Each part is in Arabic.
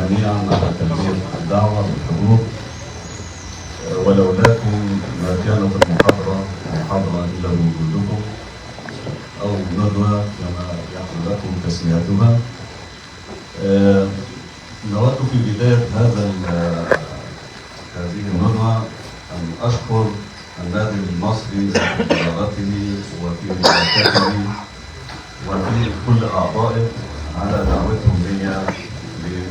جميعا على تلبية الدعوة بالحضور، ولولاكم ما كانت المحاضرة محاضرة إلا بوجودكم أو ندوة كما يحل لكم تسميتها. نود في بداية هذه الندوة أن أشكر النادي المصري في إدارته وفي رئاسته وفي كل أعضائه على دعوتهم لي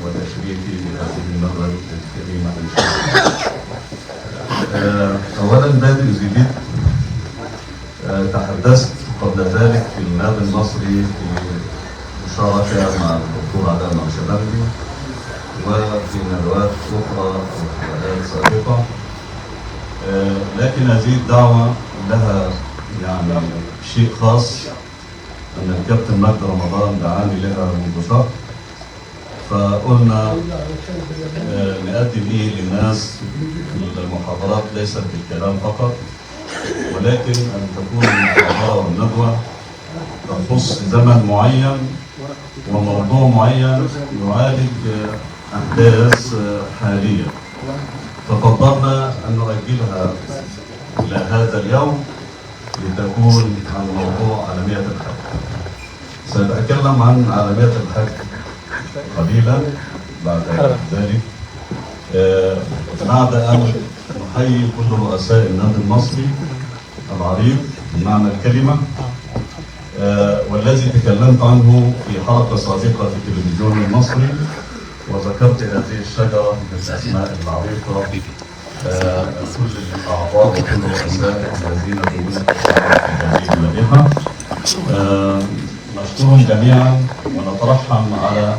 وتشريفي بهذه الندوة الكريمة إن شاء الله. أولا نادي زيديد، تحدثت قبل ذلك في النادي المصري في مشاركة مع الدكتور علاء النقشبندي وفي ندوات أخرى وحلقات سابقة، لكن هذه الدعوة لها يعني شيء خاص، أن الكابتن مجدي رمضان دعاني لها منذ شهر، فقلنا نقدم إيه للناس. المحاضرات ليست بالكلام فقط، ولكن أن تكون المحاضرة والندوة تخص زمن معين وموضوع معين يعالج أحداث حالية، ففضلنا أن نؤجلها إلى هذا اليوم لتكون عن موضوع عالمية الحج. سأتكلم عن عالمية الحج قليلا بعد ذلك، بعد أن نحيي كل رؤساء النادي المصري العريق بمعنى الكلمة، والذي تكلمت عنه في حلقة سابقة في التلفزيون المصري، وذكرت هذه الشجرة بالأسماء العريقة، كل الأعضاء وكل الرؤساء الذين دونت هذه المديحة. نشكرهم جميعا ونترحم على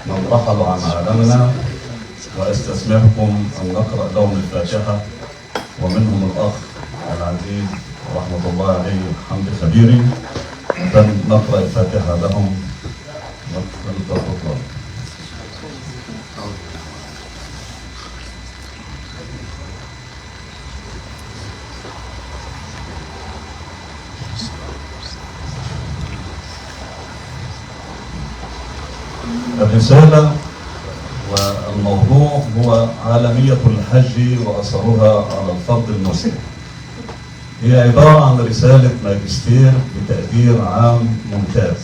من رحلوا عن عالمنا، واستسمحكم أن نقرأ لهم الفاتحة، ومنهم الأخ العزيز رحمة الله عليه حمد خبيري، نقرأ الفاتحة لهم ونتفضل. الرسالة والموضوع هو عالمية الحج وأثرها على الفرد المسلم. هي عبارة عن رسالة ماجستير بتقدير عام ممتاز،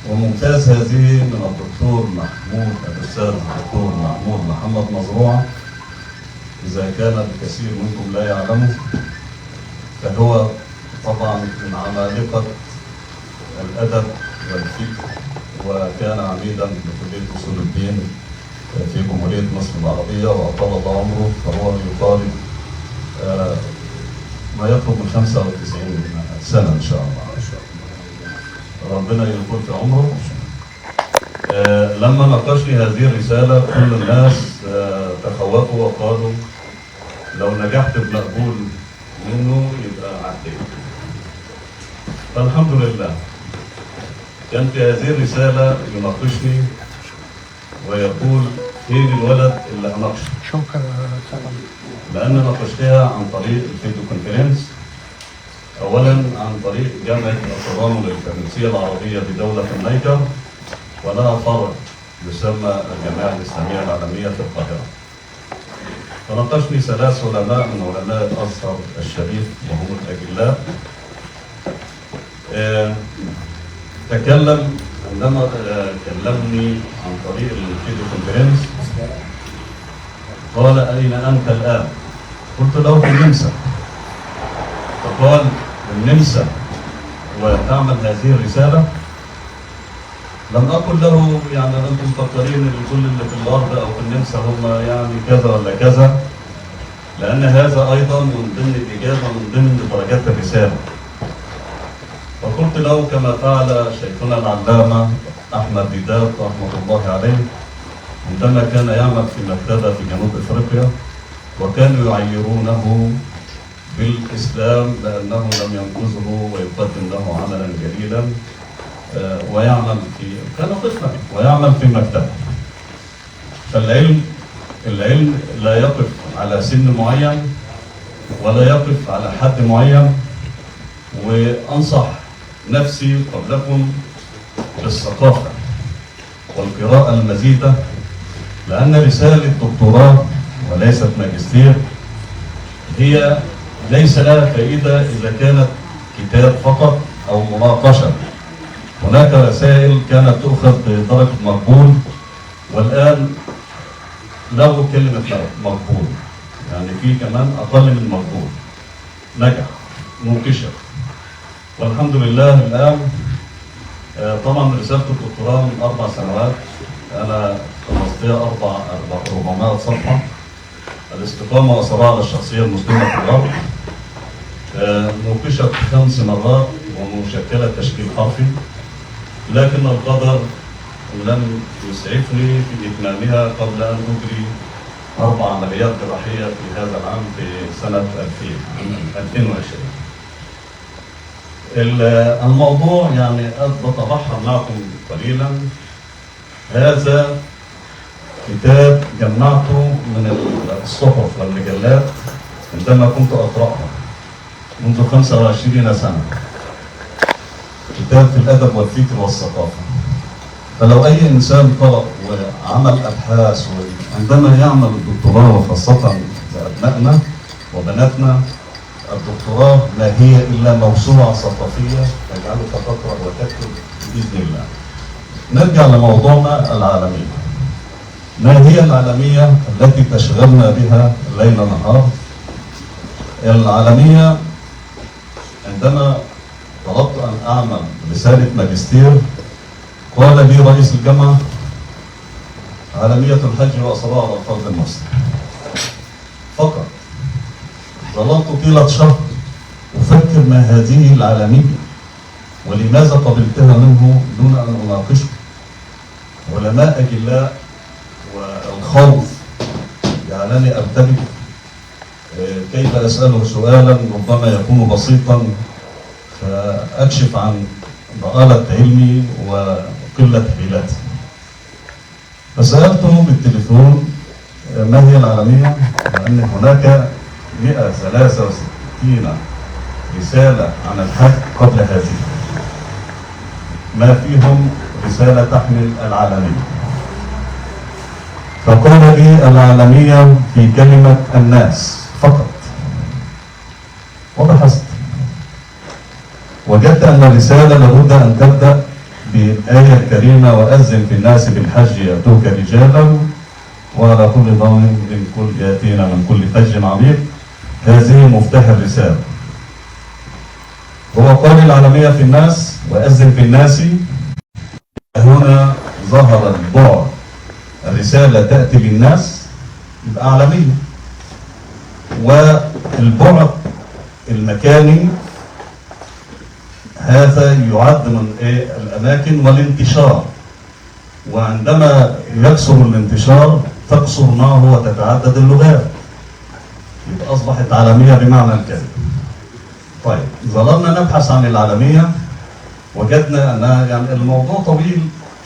وممتاز هذه من الدكتور محمود الأستاذ الدكتور محمود محمد مزروع. إذا كان الكثير منكم لا يعلمه، فهو طبعا من عمالقة الأدب والفكر، وكان عميدا لكلية أصول الدين في جمهورية مصر العربية، وأطال الله عمره، فهو يقارب ما يقرب من 95 سنة إن شاء الله. ربنا يطول في عمره. لما ناقشني هذه الرسالة كل الناس تخوفوا وقالوا لو نجحت بمقبول منه يبقى عديت. فالحمد لله كان في هذه الرسالة يناقشني ويقول فين الولد اللي هناقشه؟ شكرا. لأن ناقشتها عن طريق الفيديو كونفرنس، أولا عن طريق جامعة التضامن الفرنسية العربية بدولة النيجر، ولها فرع يسمى الجمعية الإسلامية العالمية في القاهرة. فناقشني 3 علماء من علماء الأزهر الشريف وهم الأجلاء. تكلم عندما كلمني عن طريق الفيديو كونفرنس، قال أين أنت الآن؟ قلت له في النمسا. فقال النمسا وتعمل هذه الرسالة؟ لم أقل له يعني أنتم مفكرين ان كل اللي في الأرض أو في النمسا هم يعني كذا ولا كذا، لأن هذا أيضا من ضمن الإجابة من ضمن درجات الرسالة. فقلت له كما فعل شيخنا العلامة أحمد ديدات رحمة الله عليه عندما كان يعمل في مكتبة في جنوب إفريقيا، وكانوا يعيرونه بالإسلام لأنه لم ينقذه ويقدم له عملا جليلا، ويعمل كان طفلا ويعمل في مكتبة. فالعلم لا يقف على سن معين ولا يقف على حد معين. وأنصح نفسي قبلكم بالثقافة والقراءة المزيدة لأن رسالة دكتوراه وليست ماجستير هي ليس لها فائدة إذا كانت كتاب فقط أو مناقشة. هناك رسائل كانت تؤخذ بدرجة مقبول، والآن له كلمة مقبول، يعني في كمان أقل من مقبول، نجح منكشف. والحمد لله الآن طبعا رسالة الدكتوراه من 4 سنوات، أنا خلصتها 400 صفحة، الاستقامة وصراع الشخصية المسلمة في الغرب، نوقشت 5 مرات ومشكلة تشكيل حرفي، لكن القدر لم يسعفني في إتمامها قبل أن أجري 4 عمليات جراحية في هذا العام في سنة 2020. الموضوع يعني بتبحر معكم قليلا. هذا كتاب جمعته من الصحف والمجلات عندما كنت أقرأها منذ 25 سنة، كتاب في الأدب والفكر والثقافة. فلو أي إنسان قرأ وعمل أبحاث، وعندما يعمل الدكتوراه وخاصة لأبنائنا وبناتنا، الدكتوراه ما هي إلا موسوعة ثقافية تجعلك تقرأ وتكتب بإذن الله. نرجع لموضوعنا العالمية. ما هي العالمية التي تشغلنا بها ليل نهار؟ العالمية عندما طلبت أن أعمل رسالة ماجستير قال لي رئيس الجامعة: عالمية الحج وأسرار على الفرد المسلم. فقط ظللت طيلة شهر أفكر ما هذه العالمية ولماذا قبلتها منه دون أن أناقشه. علماء أجلاء والخوف جعلني أرتبك، كيف أسأله سؤالا ربما يكون بسيطا فأكشف عن ضآلة علمي وقلة حيلتي. فسألته بالتليفون ما هي العالمية، لأن هناك 163 رسالة عن الحج قبل هذه، ما فيهم رسالة تحمل العالمية. فقال لي العالمية في كلمة الناس فقط. وبحثت وجدت أن الرسالة لابد أن تبدأ بالآية الكريمة: وأذن في الناس بالحج يأتوك رجالا وعلى كل ضامر من كل يأتينا من كل فج عميق. هذه مفتاح الرسالة. هو قال العالمية في الناس وأذن في الناس، هنا ظهر البعد. الرسالة تأتي للناس يبقى عالمية، والبعد المكاني هذا يعد من الأماكن والانتشار، وعندما يكثر الانتشار تقصر معه وتتعدد اللغات، يبقى أصبحت عالمية بمعنى الكلمة. طيب، ظللنا نبحث عن العالمية، وجدنا أنها يعني الموضوع طويل،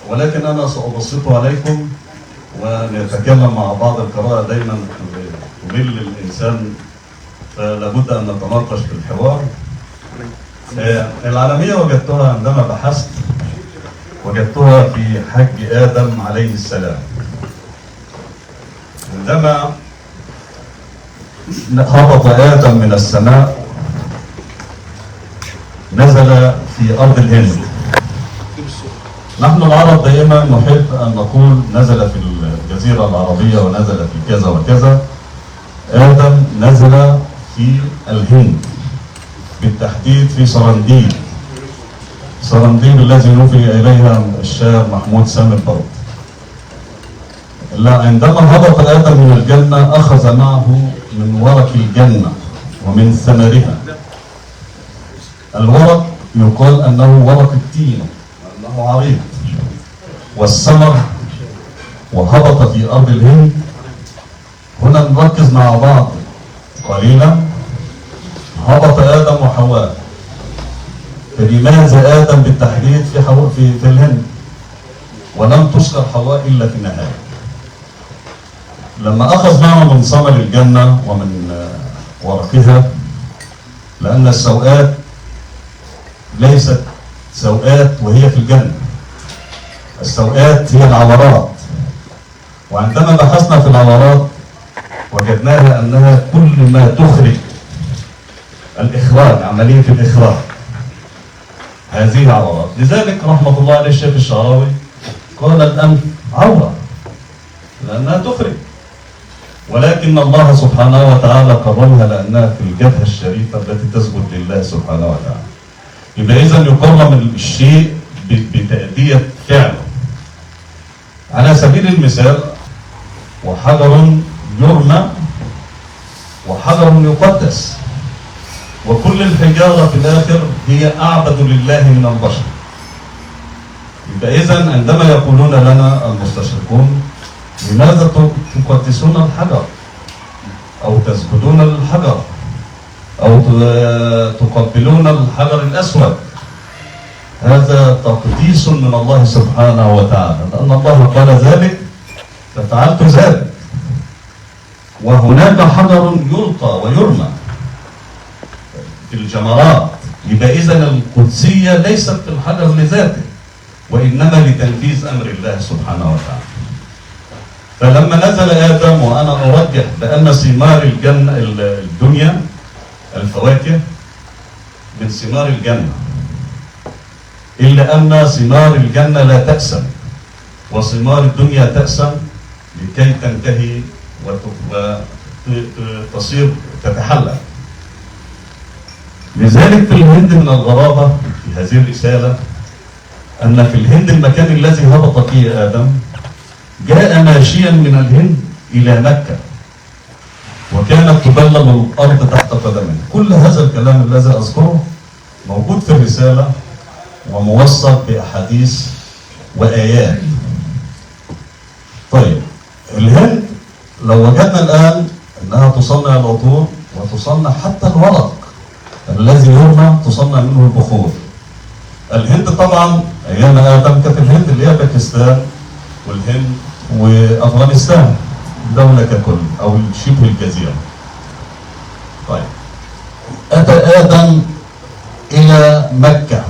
ولكن أنا سأبسطه عليكم ونتكلم مع بعض. القراءة دايما تمل الإنسان، فلابد أن نتناقش في الحوار. العالمية وجدتها عندما بحثت، وجدتها في حج آدم عليه السلام. عندما هبط آدم من السماء نزل في أرض الهند. نحن العرب دائما نحب أن نقول نزل في الجزيرة العربية ونزل في كذا وكذا. آدم نزل في الهند، بالتحديد في سرنديب. سرنديب الذي نفي إليها الشاعر محمود سامي البرد. عندما هبط آدم من الجنة أخذ معه من ورق الجنة ومن ثمرها. الورق يقال أنه ورق التين، أنه عريض، والثمر. وهبط في أرض الهند. هنا نركز مع بعض قليلا. هبط آدم وحواء، فلماذا آدم بالتحديد في الهند ولم تذكر حواء إلا في النهاية؟ لما أخذ معه من ثمر الجنة ومن ورقها، لأن السوءات ليست سوءات وهي في الجنة، السوءات هي العورات. وعندما بحثنا في العبارات وجدناها أنها كل ما تخرج الإخراج، عملية الإخراج، هذه عورات. لذلك رحمة الله عليه الشيخ الشعراوي قال الأنف عورة لأنها تخرج، ولكن الله سبحانه وتعالى كرمها لأنها في الجبهة الشريفة التي تسجد لله سبحانه وتعالى. يبقى إذن يكرم الشيء بتأدية فعله. على سبيل المثال، وحجر يرمى وحجر يقدس، وكل الحجارة في الآخر هي أعبد لله من البشر. يبقى إذن عندما يقولون لنا المستشرقون لماذا تقدسون الحجر أو تسجدون للحجر أو تقبلون الحجر الأسود، هذا تقديس من الله سبحانه وتعالى، لأن الله قال ذلك ففعلت ذلك. وهناك حجر يلقى ويرمى في الجمرات. يبقى إذن القدسية ليست في الحجر لذاته، وإنما لتنفيذ أمر الله سبحانه وتعالى. فلما نزل آدم، وأنا أرجح بأن ثمار الدنيا الفواكه من ثمار الجنة، إلا أن ثمار الجنة لا تأسم وثمار الدنيا تأسم لكي تنتهي وتصير تتحلل. لذلك في الهند من الغرابة في هذه الرسالة أن في الهند المكان الذي هبط فيه آدم جاء ماشيا من الهند إلى مكة، وكانت تبلل الأرض تحت قدمه. كل هذا الكلام الذي أذكره موجود في الرسالة وموثق بأحاديث وآيات. طيب، الهند لو وجدنا الآن أنها تصنع العطور وتصنع حتى الورق الذي يرمى، تصنع منه البخور. الهند طبعا أيام آدم كانت الهند اللي هي باكستان والهند وأفغانستان دولة ككل أو شبه الجزيرة. طيب، أتى آدم إلى مكة،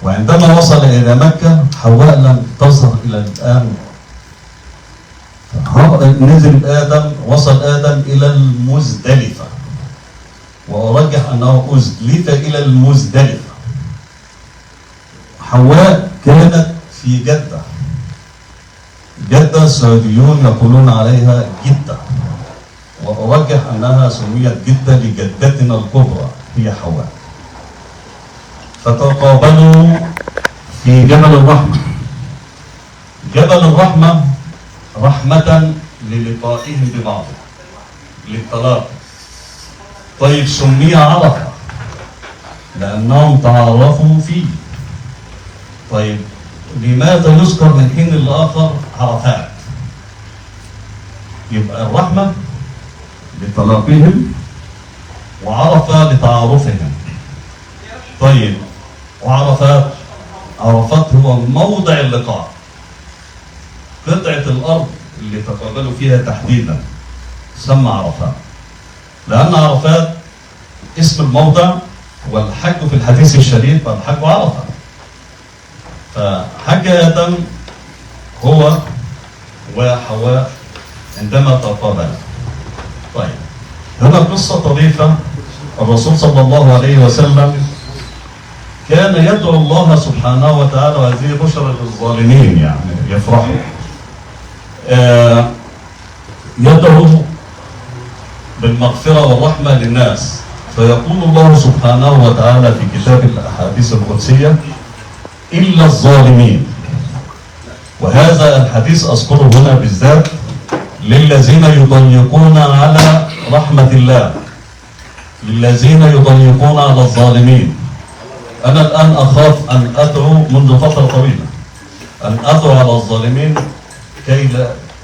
وعندما وصل إلى مكة حواء لم تظهر إلى الآن. نزل آدم، وصل آدم إلى المزدلفة، وأرجح أنه أزدلف إلى المزدلفة. حواء كانت في جدة. جدة السعوديون يقولون عليها جدة، وأرجح أنها سميت جدة لجدتنا الكبرى هي حواء. فتقابلوا في جبل الرحمة. جبل الرحمة رحمة للقائهم ببعض، للتلاقي. طيب، سمي عرفة لأنهم تعارفوا فيه. طيب، لماذا يذكر من حين لآخر عرفات؟ يبقى الرحمة لتلاقيهم وعرفة لتعارفهم. طيب، وعرفات، عرفات هو موضع اللقاء، قطعة الأرض اللي تقابلوا فيها تحديدا تسمى عرفات، لأن عرفات اسم الموضع، والحج في الحديث الشريف الحج عرفة. فحج آدم هو وحواء عندما تقابلا. طيب، هنا قصة طريفة. الرسول صلى الله عليه وسلم كان يدعو الله سبحانه وتعالى، وهذه بشرى للظالمين يعني يفرحوا، يدعو بالمغفرة والرحمة للناس. فيقول الله سبحانه وتعالى في كتاب الأحاديث القدسية: إلا الظالمين. وهذا الحديث أذكره هنا بالذات للذين يضيقون على رحمة الله، للذين يضيقون على الظالمين. أنا الآن أخاف أن أدعو منذ فترة طويلة، أن أدعو على الظالمين كي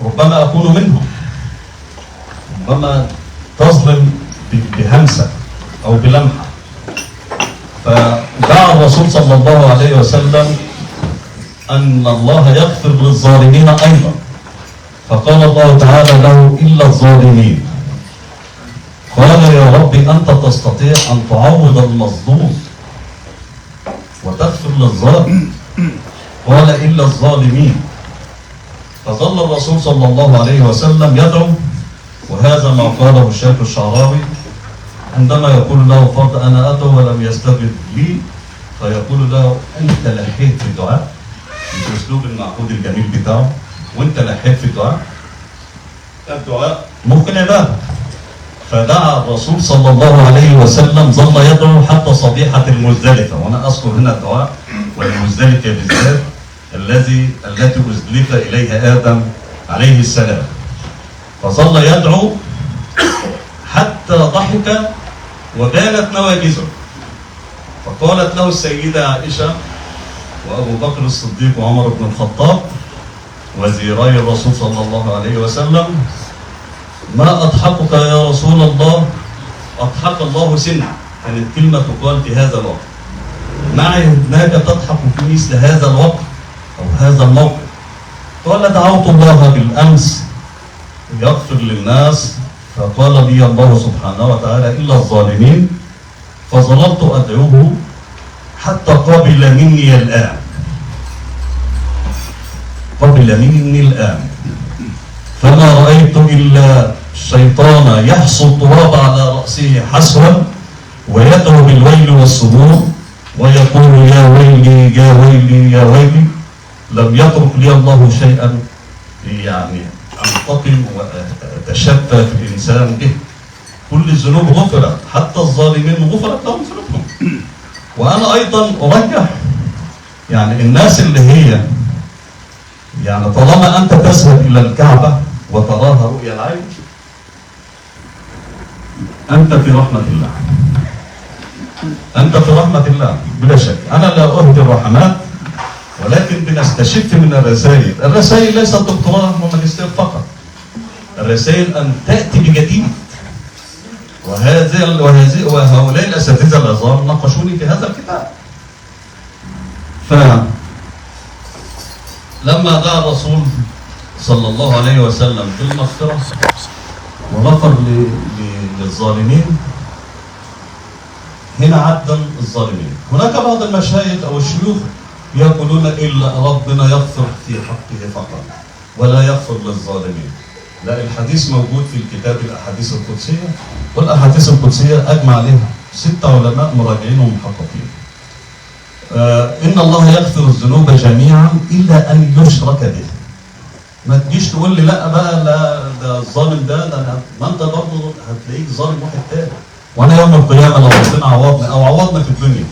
ربما أكون منهم، ربما تظلم بهمسة أو بلمحة. فدعا الرسول صلى الله عليه وسلم أن الله يغفر للظالمين أيضا، فقال الله تعالى له: إلا الظالمين. قال: يا رب، أنت تستطيع أن تعوض المظلوم وتغفر للظالم. قال: إلا الظالمين. فظل الرسول صلى الله عليه وسلم يدعو، وهذا ما قاله الشيخ الشعراوي عندما يقول له فرد أنا أدعو ولم يستجب لي، فيقول له أنت لحيت في الدعاء بالأسلوب المعقود الجميل بتاعه، وأنت لحيت في الدعاء. الدعاء ممكن عبادة. فدعا الرسول صلى الله عليه وسلم، ظل يدعو حتى صبيحة المزدلفة، وأنا أذكر هنا الدعاء والمزدلفة بالذات التي أزلف إليها آدم عليه السلام. فظل يدعو حتى ضحك وبانت نواجذه، فقالت له السيدة عائشة وأبو بكر الصديق وعمر بن الخطاب وزيراي الرسول صلى الله عليه وسلم: ما أضحكك يا رسول الله؟ أضحك الله سنة. كانت كلمة تقال في هذا الوقت. ما عهدناك تضحك في مثل هذا الوقت أو هذا الموقف. قال: دعوت الله بالأمس يغفر للناس، فقال لي الله سبحانه وتعالى: إلا الظالمين. فظللت أدعوه حتى قبل مني الآن. قبل مني الآن، فما رأيت إلا الشيطان يحصو التراب على رأسه حسوا ويدعو بالويل والسرور ويقول: يا ويلي يا ويلي يا ويلي. لم يترك لي الله شيئا يعني أنتقم وأتشفى في الإنسان به. كل الذنوب غفرت، حتى الظالمين غفرت لهم ذنوبهم. وأنا أيضا أرجح يعني الناس اللي هي يعني طالما أنت تذهب إلى الكعبة وتراها رؤيا العين، أنت في رحمة الله. أنت في رحمة الله بلا شك. أنا لا أهدي الرحمات، ولكن بنستشف من الرسائل. الرسائل ليست دكتوراه وماجستير فقط. الرسائل أن تأتي بجديد. وهؤلاء الأساتذة العظام ناقشوني في هذا الكتاب. فلما دعا الرسول صلى الله عليه وسلم بالمغفرة وغفر للظالمين، هنا عدا الظالمين. هناك بعض المشايخ أو الشيوخ يقولون إلا ربنا يغفر في حقه فقط ولا يغفر للظالمين. لا، الحديث موجود في الكتاب الأحاديث القدسية، والأحاديث القدسية أجمع عليها 6 علماء مراجعين ومحققين. إن الله يغفر الذنوب جميعا إلا أن يشرك به. ما تجيش تقول لي لا بقى، لا ده الظالم ده ما أنت برضه هتلاقيك ظالم واحد تاني. وأنا يوم القيامة لو ربنا عوضني أو عوضني في الدنيا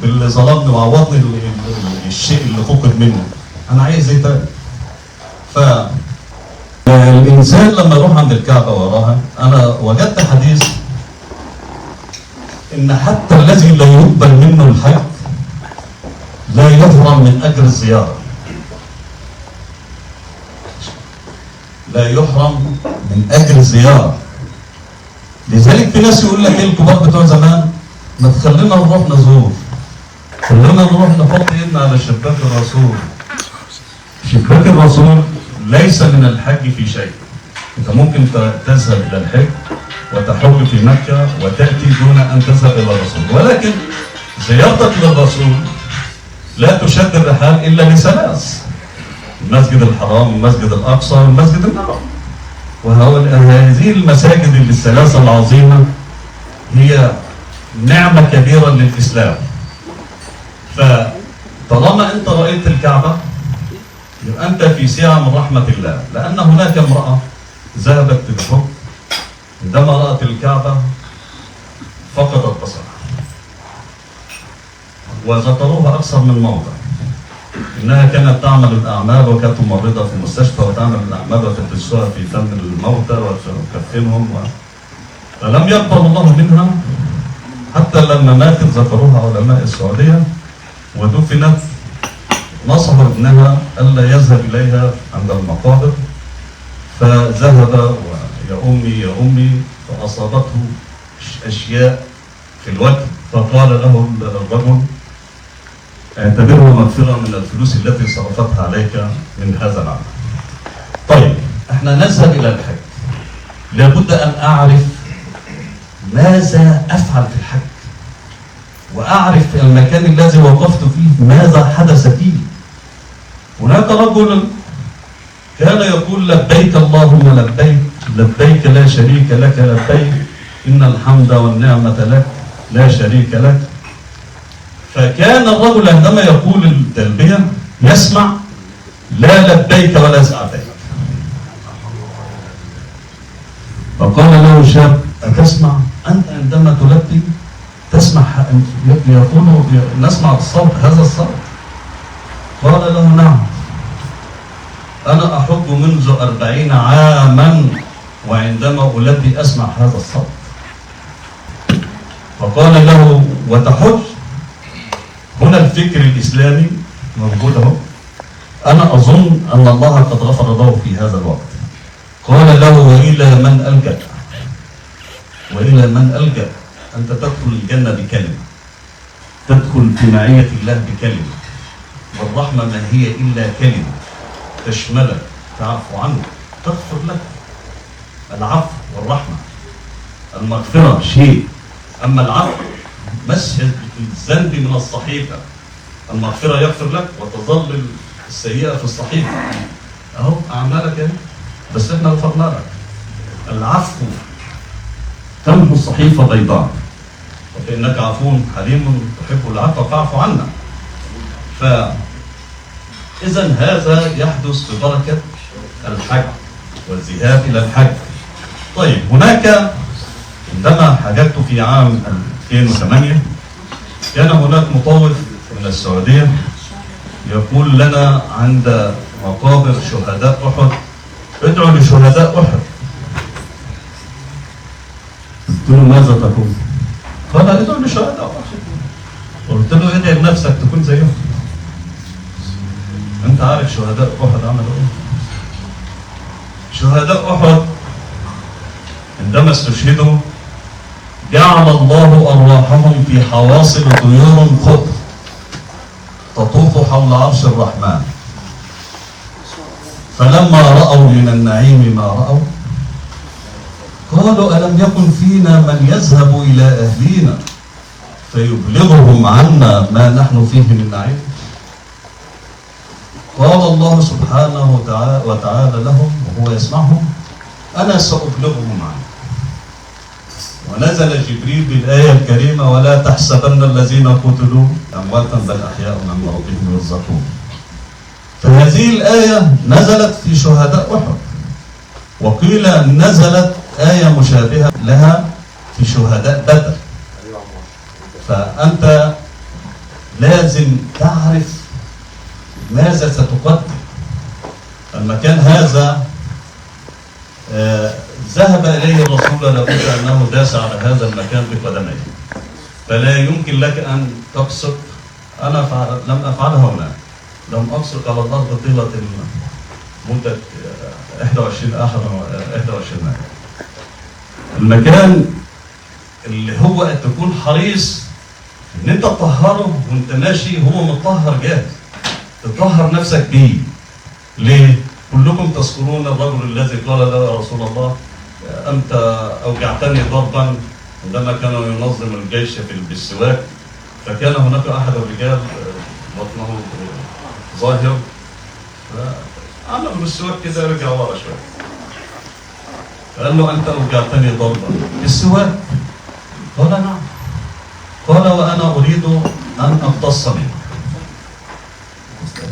باللي ظلمني وعوضني الشيء اللي فقد منه، أنا عايز إيه تاني؟ الإنسان لما يروح عند الكعبة وراها، أنا وجدت حديث إن حتى الذي لا يقبل منه الحج لا يحرم من أجر الزيارة. لا يحرم من أجر الزيارة. لذلك في ناس يقول لك إيه الكبار بتوع زمان: ما تخلينا نروح نزور، خلينا نروح نحط إيدنا على شباك الرسول. شباك الرسول ليس من الحج في شيء. أنت ممكن تذهب إلى الحج وتحج في مكة وتأتي دون أن تذهب إلى الرسول، ولكن زيارتك للرسول لا تشد الرحال إلا لثلاث: المسجد الحرام والمسجد الأقصى والمسجد النبوي. وهذه المساجد الثلاثة العظيمة هي نعمة كبيرة للإسلام. فطالما أنت رأيت الكعبة يبقى أنت في سعة من رحمة الله. لأن هناك امرأة ذهبت للحج، عندما رأت الكعبة فقدت بصرها، وذكروها أكثر من موضع. إنها كانت تعمل الأعمال وكانت ممرضة في المستشفى وتعمل الأعمال وتدسوها في فم الموتى وتكفنهم فلم يقبل الله منها حتى لما ماتت. ذكروها علماء السعودية ودفنت، نصحوا ابنها ألا يذهب إليها عند المقابر، فذهب يا أمي يا أمي، فأصابته أشياء في الوجه، فقال له الرجل: اعتبره مغفرة من الفلوس التي صرفتها عليك من هذا العمل. طيب، احنا نذهب إلى الحج، لابد أن أعرف ماذا أفعل في الحج، وأعرف المكان الذي وقفت فيه ماذا حدث فيه. هناك رجل كان يقول لبيك اللهم لبيك، لبيك لا شريك لك لبيك، إن الحمد والنعمة لك لا شريك لك. فكان الرجل عندما يقول التلبية يسمع لا لبيك ولا سعديك. فقال له شاب أتسمع أنت عندما تلبي تسمع يقول نسمع الصوت هذا الصوت؟ قال له نعم، أنا أحج منذ 40 عاما وعندما ألبي أسمع هذا الصوت. فقال له وتحج؟ هنا الفكر الإسلامي موجود اهو. أنا أظن أن الله قد غفر له في هذا الوقت. قال له وإلى من ألجأ؟ وإلى من ألجأ؟ أنت تدخل الجنة بكلمة، تدخل في معية الله بكلمة، والرحمة ما هي إلا كلمة تشملك، تعفو عنك، تغفر لك. العفو والرحمة، المغفرة شيء، أما العفو مسح الذنب من الصحيفة. المغفرة يغفر لك وتظل السيئة في الصحيفة. أهو أعمالك يعني، بس إحنا غفرنا لك. العفو تمحو الصحيفة بيضاء، فإنك عفو حليم تحب العفو فاعف عنا. فإذا هذا يحدث ببركة الحج والذهاب إلى الحج. طيب هناك عندما حججت في عام 2008 كان هناك مطوف من السعودية يقول لنا عند مقابر شهداء أحد ادعوا لشهداء أحد. قلت له ماذا تقول؟ قال ادعوا لشهداء أحد. قلت له ادعي لنفسك تكون زيهم. أنت عارف شهداء أحد عملوا إيه؟ شهداء أحد عندما استشهدوا جعل الله أرواحهم في حواصل طيور خضر تطوف حول عرش الرحمن. فلما رأوا من النعيم ما رأوا قالوا ألم يكن فينا من يذهب إلى أهلينا فيبلغهم عنا ما نحن فيه من نعيم؟ قال الله سبحانه وتعالى لهم وهو يسمعهم أنا سأبلغهم عنه. ونزل جبريل بالآية الكريمة ولا تحسبن الذين قتلوا أمواتا بل أحياء عند ربهم يرزقون. فهذه الآية نزلت في شهداء أحد، وقيل نزلت آية مشابهة لها في شهداء بدر. فأنت لازم تعرف ماذا ستقدم. المكان هذا ذهب إليه الرسول لابد أنه داس على هذا المكان بقدميه، فلا يمكن لك أن تبصق. أنا لم أفعلها هنا، لم أبصق على الأرض طيلة مدة 21 مايل. المكان اللي هو تكون حريص إن أنت تطهره وأنت ماشي، هو مطهر جاهز، تطهر نفسك بيه. ليه؟ كلكم تذكرون الرجل الذي قال له يا رسول الله أنت أوجعتني ضربا عندما كان ينظم الجيش بالسواك، فكان هناك أحد الرجال بطنه ظاهر فعمل بالسواك كده رجع ورا شوية، قال له أنت أوجعتني ضربا بالسواك؟ قال نعم. قال وأنا أريد أن أمتص منه.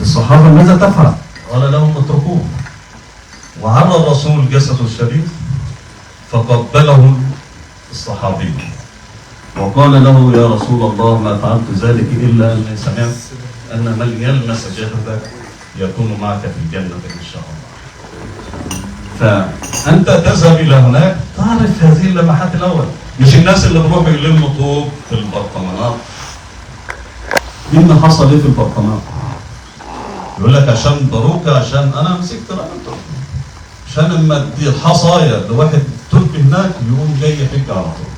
الصحابة ماذا تفعل؟ قال لهم اتركوه. وعرى الرسول جسده الشريف فقبله الصحابي وقال له يا رسول الله ما فعلت ذلك إلا أني سمعت أن من يلمس جسدك يكون معك في الجنة إن شاء الله. فأنت تذهب إلى هناك تعرف هذه اللمحات الأول، مش الناس اللي بروحوا يلموا طوب في البرطمانات. مين حصل إيه في البرطمانات؟ يقول لك عشان باروكة، عشان أنا مسكت رقبته، عشان لما تدي الحصايا لواحد تربي هناك يقوم جاي يحج على طول.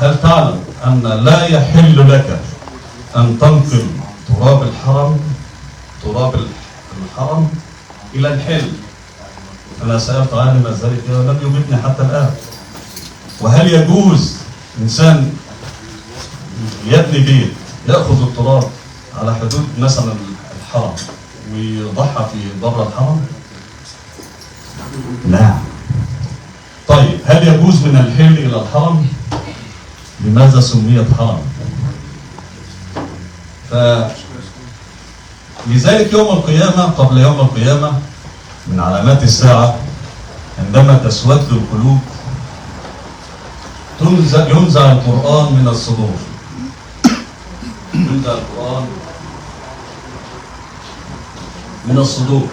هل تعلم أن لا يحل لك أن تنقل تراب الحرم إلى الحل؟ أنا سألت عالم ذلك لم يجبني حتى الآن. وهل يجوز إنسان يبني بيت يأخذ التراب على حدود مثلا الحرم ويضحى في بره الحرم؟ لا. طيب هل يجوز من الحل إلى الحرم؟ لماذا سميت حرم؟ لذلك يوم القيامة، قبل يوم القيامة من علامات الساعة عندما تسود القلوب ينزع القرآن من الصدور. ينزع القرآن من الصدور.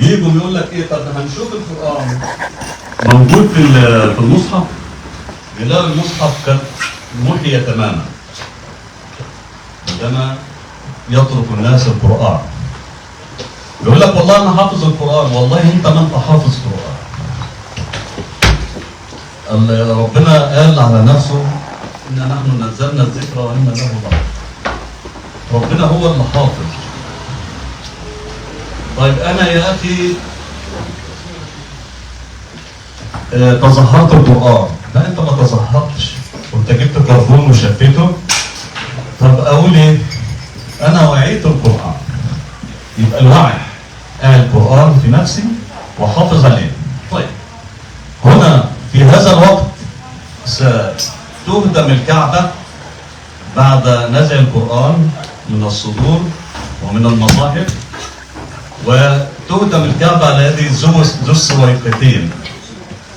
يجوا يقول لك ايه، طب هنشوف القرآن موجود في المصحف، يلاقي المصحف كان محي تماما عندما يترك الناس القرآن. يقول لك والله انا حافظ القرآن، والله انت ما انت حافظ قرآن. ربنا قال على نفسه إنا نحن نزلنا الذكر وإنا له لحافظون. ربنا هو اللي حافظ. طيب أنا يا أخي تظهرت القرآن. لا أنت ما تظهرتش، وأنت جبت كربون وشفيته. طب أقول إيه؟ أنا وعيت القرآن. يبقى الوعي القرآن في نفسي وحافظ عليه. طيب هنا في هذا الوقت ستهدم الكعبة بعد نزع القرآن من الصدور ومن المصاحف، وتهدم الكعبة على يد ذو السويقتين.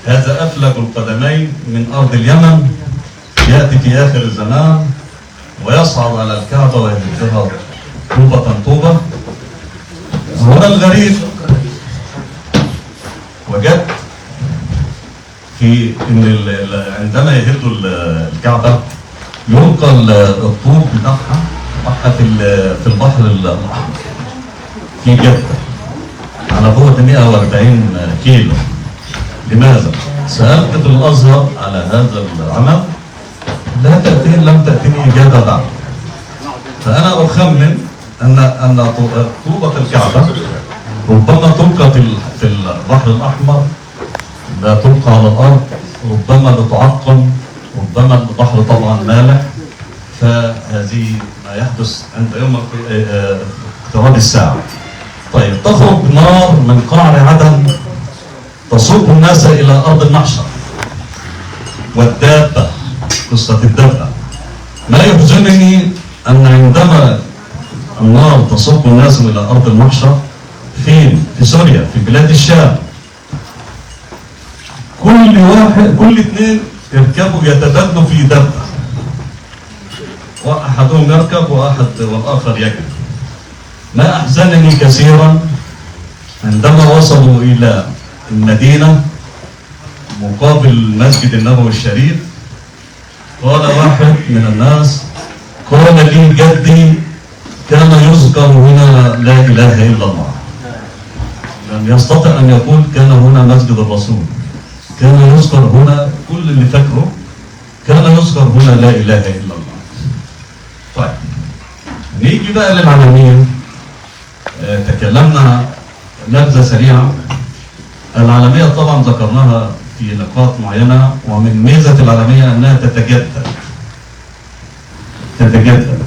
هذا أفلج القدمين من أرض اليمن يأتي في آخر الزمان ويصعد على الكعبة ويهدها طوبة طوبة. هنا الغريب وجدت في ان عندما يهدوا الكعبه يلقى الطوب بتاعها في البحر الاحمر في جده على بعد 140 كيلو. لماذا؟ سالت في الازهر على هذا العمل، لم تاتيني اجابه بعد. فانا اخمن ان طوبه الكعبه ربما تلقى في البحر الاحمر، لا تلقى على الارض، ربما لتعقم، ربما البحر طبعا مالح. فهذه ما يحدث عند يوم اقتراب الساعه. طيب تخرج نار من قعر عدن تسوق الناس الى ارض المحشر. والدابه، قصه الدابه، ما يحزنني ان عندما النار تسوق الناس الى ارض المحشر فين؟ في سوريا، في بلاد الشام. كل اثنين يركبوا يتبادلوا في دابة، واحدهم يركب والاخر يجري. ما احزنني كثيرا عندما وصلوا الى المدينه مقابل المسجد النبوي الشريف، قال واحد من الناس، قال لي جدي كان يذكر هنا لا اله الا الله. لم يستطع ان يقول كان هنا مسجد الرسول، كان يذكر هنا، كل اللي فاكره كان يذكر هنا لا اله الا الله. طيب نيجي بقى للعالمية. تكلمنا نبذة سريعة. العالمية طبعا ذكرناها في نقاط معينة، ومن ميزة العالمية انها تتجدد.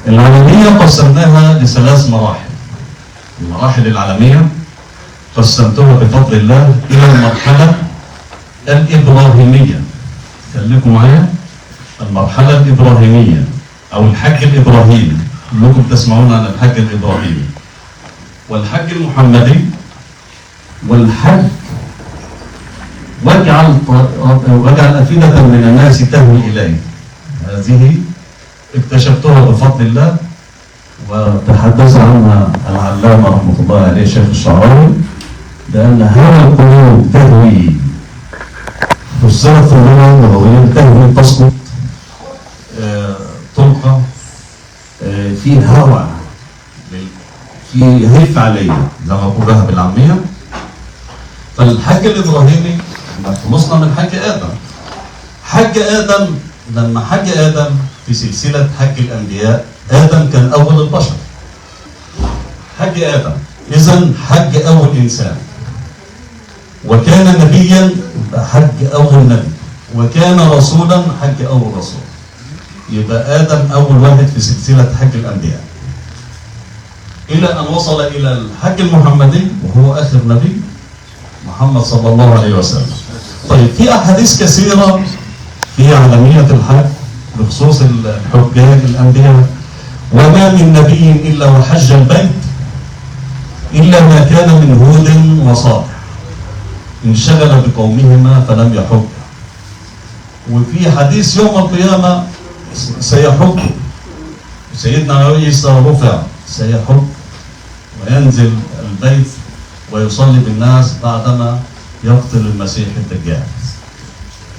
العالمية قسمناها ل3 مراحل. المراحل العالمية قسمتها بفضل الله الى المرحلة الإبراهيمية. خليكم معايا، المرحلة الإبراهيمية أو الحج الإبراهيمي، كلكم تسمعون عن الحج الإبراهيمي، والحج المحمدي، والحج واجعل أفئدة من الناس تهوي إليه. هذه اكتشفتها بفضل الله، وتحدث عنها العلامة رحمة الله عليه الشيخ الشعراوي، لأن هوى القلوب تهوي، فسرت اللغة اللغوية تهوي تسقط، تلقى في هوى، في هيف عليه زي ما بقولها بالعامية. فالحج الإبراهيمي خلصنا من حج آدم. حج آدم، لما حج آدم في سلسلة حج الأنبياء، آدم كان أول البشر. حج آدم إذن حج أول إنسان، وكان نبيا حج أول نبي، وكان رسولا حج أول رسول. يبقى آدم أول واحد في سلسلة حج الأنبياء. إلى أن وصل إلى الحج المحمدي وهو آخر نبي محمد صلى الله عليه وسلم. طيب في أحاديث كثيرة في عالمية الحج بخصوص الحجاج الأنبياء. وما من نبي إلا وحج البيت إلا ما كان من هود وصالح انشغل بقومهما فلم يحج. وفي حديث يوم القيامة سيحج سيدنا عيسى رفع سيحج وينزل البيت ويصلي بالناس بعدما يقتل المسيح الدجال.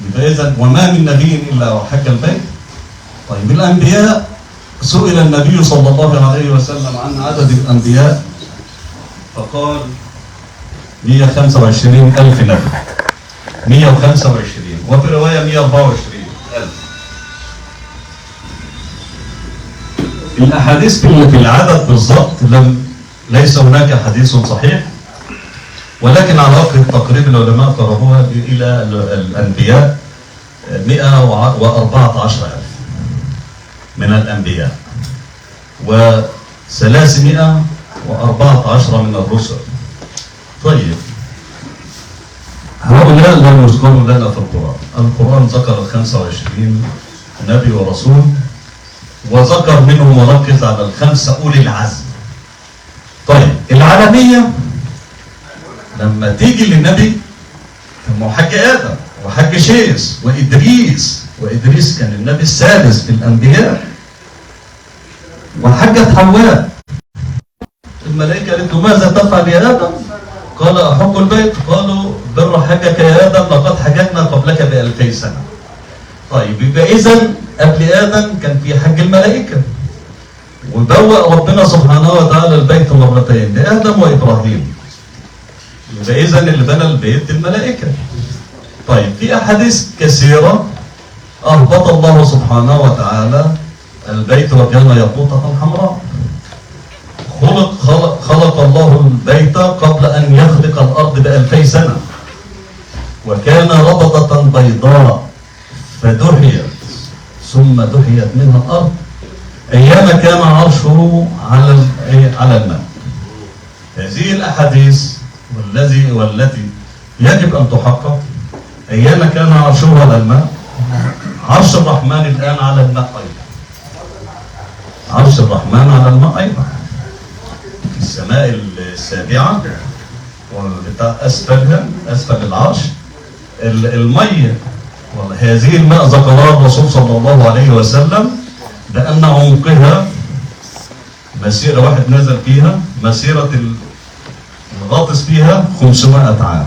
يبقى إذن وما من نبي إلا وحج البيت. طيب الأنبياء سئل النبي صلى الله عليه وسلم عن عدد الأنبياء فقال 125,000 نبي. 125 وفي رواية 124,000. الأحاديث في العدد بالضبط ليس هناك حديث صحيح، ولكن على وجه التقريب العلماء قربوها إلى الأنبياء 114,000 من الأنبياء و314 من الرسل. طيب هؤلاء لم يذكروا لنا في القرآن. القرآن ذكر 25 نبي ورسول، وذكر منهم وركز على ال5 أولي العزم. طيب العالمية لما تيجي للنبي كان حج آدم وحج شيس وإدريس، وإدريس كان النبي السادس في الأنبياء، وحجت حواء. الملائكة قالت له ماذا تفعل يا آدم؟ قال أحج البيت. قالوا بر حجك يا آدم لقد حججنا قبلك ب2000 سنة. طيب يبقى إذن قبل آدم كان في حج الملائكة، وبوأ ربنا سبحانه وتعالى البيت مرتين لآدم وإبراهيم. يبقى إذن اللي بنى البيت الملائكة. طيب في أحاديث كثيرة أهبط الله سبحانه وتعالى البيت وكان يقوطة حمراء. خلق الله البيت قبل أن يخلق الأرض ب2000 سنة، وكان ربضة بيضاء فدحيت ثم دحيت منها الأرض أيام كان عرشه على الماء. هذه الأحاديث والتي يجب أن تحقق. أيام كان عرشه على الماء، عرش الرحمن الآن على الماء أيضا. عرش الرحمن على الماء أيضا في السماء السابعة أسفل العرش المية. هذه الماء ذكرها الرسول صلى الله عليه وسلم بأن عمقها مسيرة واحد نزل فيها مسيرة الغاطس فيها 500 عام.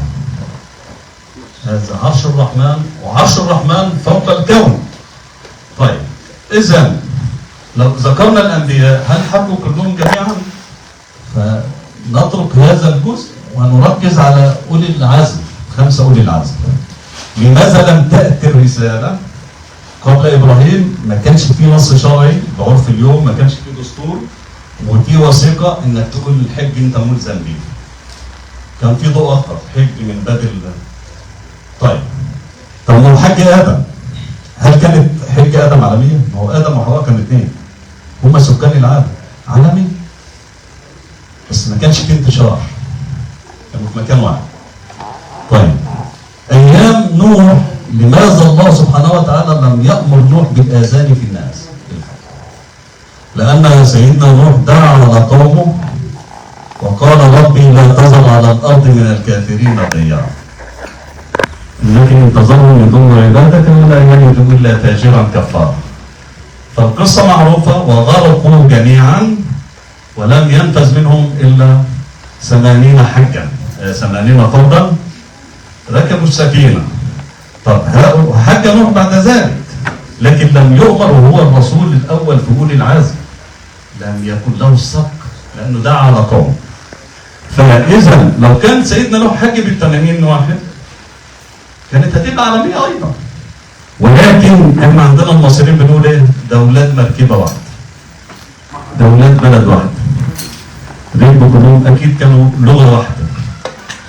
هذا عرش الرحمن، وعرش الرحمن فوق الكون. طيب إذن لو ذكرنا الأنبياء هل حجوا كلهم جميعا؟ فنترك هذا الجزء ونركز على أولي العزم، 5 أولي العزم. لماذا لم تأتي الرسالة قبل إبراهيم؟ ما كانش فيه نص شرعي بعرف اليوم، ما كانش فيه دستور وفي وثيقة إنك تقول الحج أنت ملزم بيه. كان في ضوء أخر، حج من باب الله. طيب طب لو حج آدم، هل كانت حج آدم عالمية؟ ما هو آدم وحواء كانوا 2 هما سكان العالم عالمي، بس ما كانش فيه انتشار، كانوا في مكان واحد. طيب أيام نوح لماذا الله سبحانه وتعالى لم يأمر نوح بالآذان في الناس؟ لأن سيدنا نوح دعا على قومه وقال ربي لا تذر على الأرض من الكافرين ضياعا، إنك إن تذرهم يضلوا عبادك ولا يجدوا إلا فاجرا كفارا. فالقصة معروفة، وغرقوا جميعا ولم ينفذ منهم إلا 80 حجا 80 فردا ركبوا السفينة. طب حج نوح بعد ذلك، لكن لم يؤمر وهو الرسول الأول في أولي العزم، لم يكن له السبق لأنه دعا على قوم. فإذا لو كان سيدنا نوح حج ب80 واحد كانت هتبقى عالمية أيضا، ولكن احنا عندنا المصريين بنقول إيه؟ ده أولاد مركبة واحدة، ده أولاد بلد واحدة، ركبوا كلهم أكيد كانوا لغة واحدة،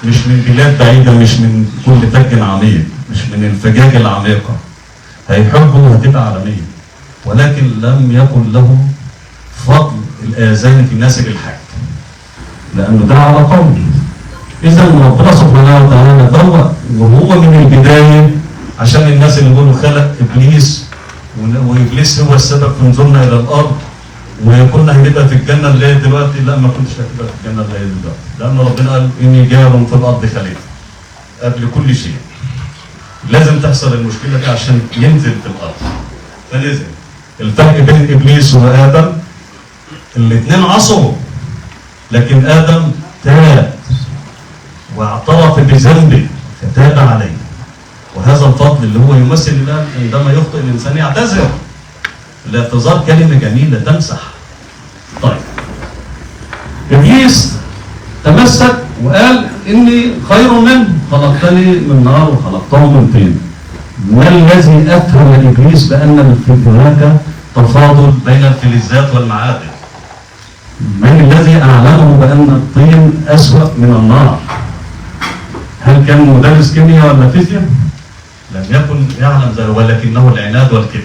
مش من بلاد بعيدة، مش من كل فج عميق، مش من الفجاج العميقة. هيحبوا وهتبقى عالمية، ولكن لم يكن لهم فضل الآذان في ناسك الحج. لأنه ده على قوله. إذا ربنا سبحانه وتعالى دوق وهو من البداية عشان الناس اللي بيقولوا خلق إبليس وإبليس هو السبب في نزولنا إلى الأرض وكنا هنبقى في الجنة لغاية دلوقتي. لا، ما كنتش هتبقى في الجنة لغاية دلوقتي، لأن ربنا قال إني جار في الأرض خليفة. قبل كل شيء لازم تحصل المشكلة دي عشان ينزل في الأرض. فنزل. الفرق بين إبليس وآدم، الاثنين عصوا، لكن آدم تاب واعترف بذنبه فتاب عليه. وهذا الفضل اللي هو يمثل الآن عندما يخطئ الإنسان يعتذر. الاعتذار كلمة جميلة تمسح. طيب، إبليس تمسك وقال إني خير منه، خلقتني من نار وخلقته من طين. ما الذي أفهم إبليس بأن هناك تفاضل بين الفلزات والمعادن؟ من الذي أعلمه بأن الطين أسوأ من النار؟ هل كان مدرس كيمياء ولا فيزياء؟ لم يكن يعلم ذلك، ولكنه العناد والكبر.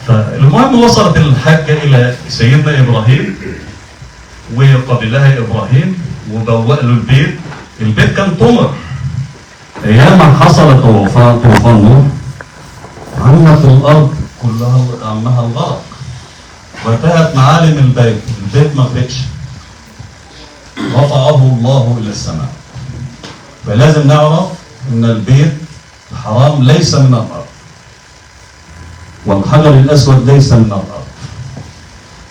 فالمهم وصلت الحاجة إلى سيدنا إبراهيم وقبلها إبراهيم وبوأ له البيت. البيت كان طمر. أيام حصل طوفان نوح عمت الأرض كلها عمها الغرق وانتهت معالم البيت. البيت ما بقتش، رفعه الله إلى السماء. فلازم نعرف أن البيت الحرام ليس من الأرض، والحجر الأسود ليس من الأرض،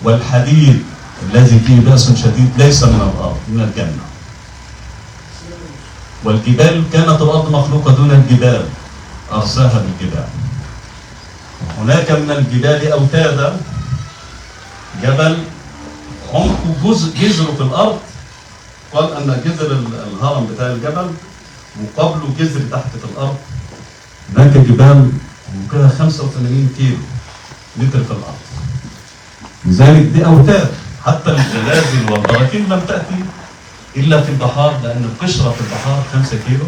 والحديد الذي فيه بأس شديد ليس من الأرض، من الجنة. والجبال كانت الأرض مخلوقة دون الجبال، أرساها بالجبال. هناك من الجبال أوتادا، جبل عمقه جذره في الأرض. قال أن جذر الهرم بتاع الجبل وقبله جذر تحت في الأرض. هناك جبال عمقها 85 كيلو متر في الأرض. لذلك دي أوتاد. حتى الزلازل والبراكين لم تأتي إلا في البحار، لأن القشرة في البحار 5 كيلو،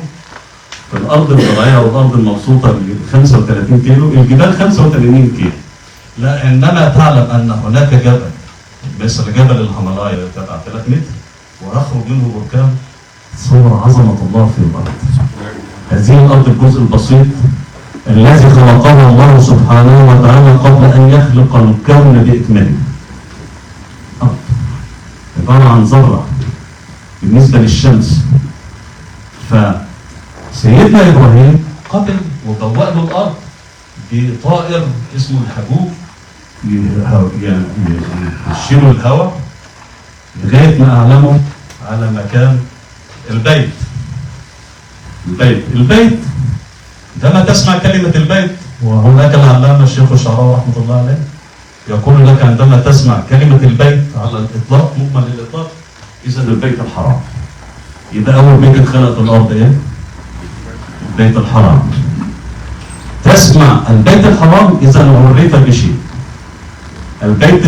في الأرض الزراعية والأرض المبسوطة 35 كيلو، الجبال 85 كيلو. لا، إنما تعلم أن هناك جبل مثل جبل الهيمالايا 3000 متر ويخرج منه بركان. صور عظمة الله في الأرض. هذه الأرض الجزء البسيط الذي خلقه الله سبحانه وتعالى قبل أن يخلق الكون بإكماله. أرض عبارة عن ذرة بالنسبة للشمس. فسيدنا إبراهيم قبل وبوأ له الأرض بطائر اسمه الحبوب يشيله الهواء لغاية ما أعلمه على مكان البيت. البيت عندما تسمع كلمة البيت، وهناك العلامة الشيخ الشعراوي رحمة الله عليه يقول لك عندما تسمع كلمة البيت على الإطلاق مجمل الإطلاق، إذا البيت الحرام. يبقى أول بيت اتخلق في الأرض إيه؟ البيت الحرام. تسمع البيت الحرام إذا عرف بشيء. البيت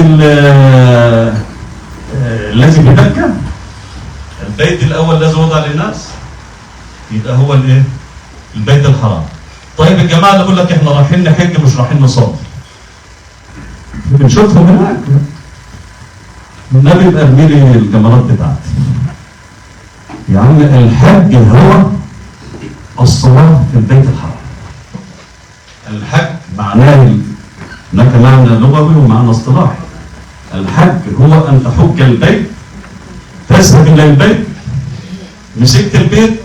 الذي بمكة، البيت الأول الذي وضع للناس، يبقى هو الإيه؟ البيت الحرام. طيب الجماعة اللي يقول لك إحنا رايحين نحج مش رايحين نصلي، بنشوفهم هناك. النبي بقى ارمي الجمرات بتاعتي. يا عم الحج هو الصلاة في البيت الحرام. الحج معناه هناك معنى لغوي ومعنى اصطلاحي. الحج هو أن تحج البيت، تذهب إلى البيت، مسكت البيت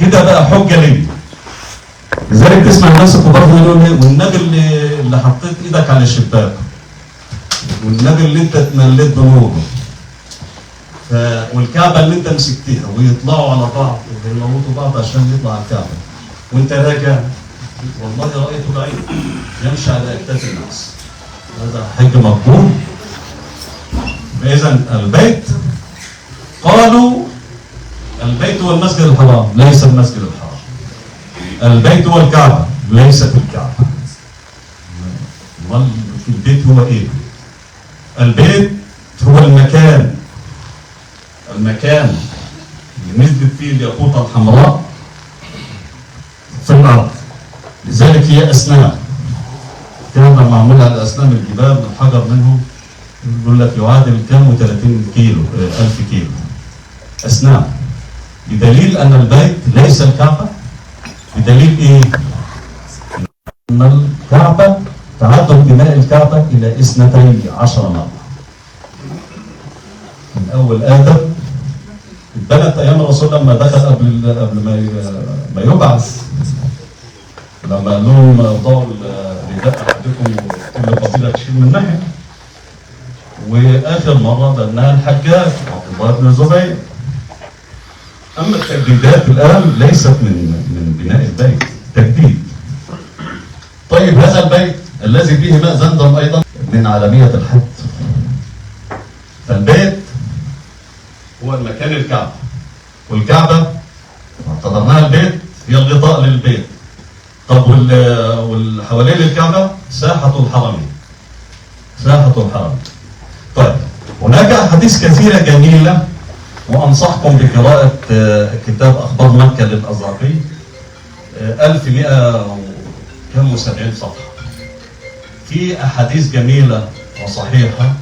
كده بقى حجة ليه. لذلك تسمع الناس الكبار يقولوا ايه؟ والنبي اللي حطيت ايدك على الشباك، والنبي اللي انت اتمليت بنوره، والكعبه اللي انت مسكتها، ويطلعوا على بعض ويموتوا بعض عشان يطلع على الكعبه، وانت راجع والله رايته بعيد يمشي على اكتاف الناس. هذا حج مقبول. اذا البيت، قالوا البيت هو المسجد الحرام، ليس المسجد الحرام. البيت هو الكعبة، ليست الكعبة. البيت هو ايه؟ البيت هو المكان اللي نزلت فيه الياقوتة الحمراء في الأرض. لذلك هي أسنان، كانت معمولة على أسنان الجبال، الحجر منهم يقول لك يعادل كام 30 كيلو 1000 كيلو. أصنام، بدليل أن البيت ليس الكعبة. بدليل إيه؟ أن الكعبة تعدد بناء الكعبة إلى 12 مرة. من أول آدم اتبنت أيام الرسول لما دخل قبل ما يبعث، لما قال لهم ضعوا رداء أحدكم كل قبيلة تشيل من ناحية. وآخر مرة بناها الحجاج عبد الله بن الزبير. أما التجديدات الآن ليست من بناء البيت، تجديد. طيب هذا البيت الذي فيه ماء زمزم أيضا من عالمية الحج. فالبيت هو المكان الكعبة، والكعبة اعتبرناها البيت هي الغطاء للبيت. طب والحوالين الكعبة ساحة الحرم، ساحة الحرم. طيب هناك أحاديث كثيرة جميلة، وأنصحكم بقراءة كتاب أخبار مكة للأزرقي، 1170 صفحة. في أحاديث جميلة وصحيحة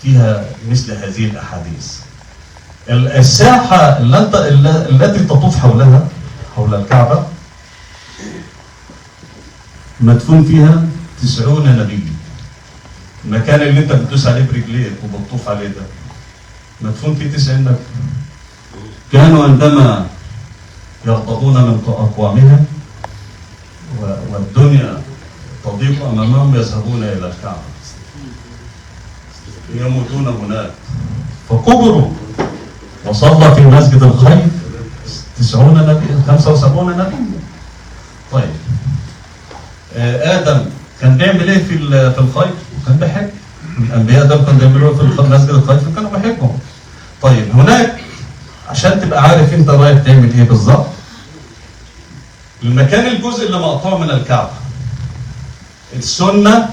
فيها مثل هذه الأحاديث. الساحة التي تطوف حولها، حول الكعبة، مدفون فيها 90 نبي. المكان اللي انت بتدوس عليه برجليك وبتطوف عليه ده مدفون فيه 90 نبي. كانوا عندما يرتضون من أقوامهم والدنيا تضيق أمامهم يذهبون إلى الكعبة، يموتون هناك، فقبروا. وصلى في مسجد الخيف 90 نبي، 75 نبي. طيب آدم كان بيعمل ايه في الخيف؟ كان بيحج. الأنبياء ده كانوا بيعملوا في مسجد الخيف، كانوا بيحجوا. طيب هناك عشان تبقى عارف انت رايح تعمل ايه بالظبط، المكان الجزء اللي مقطوع من الكعبة، السنة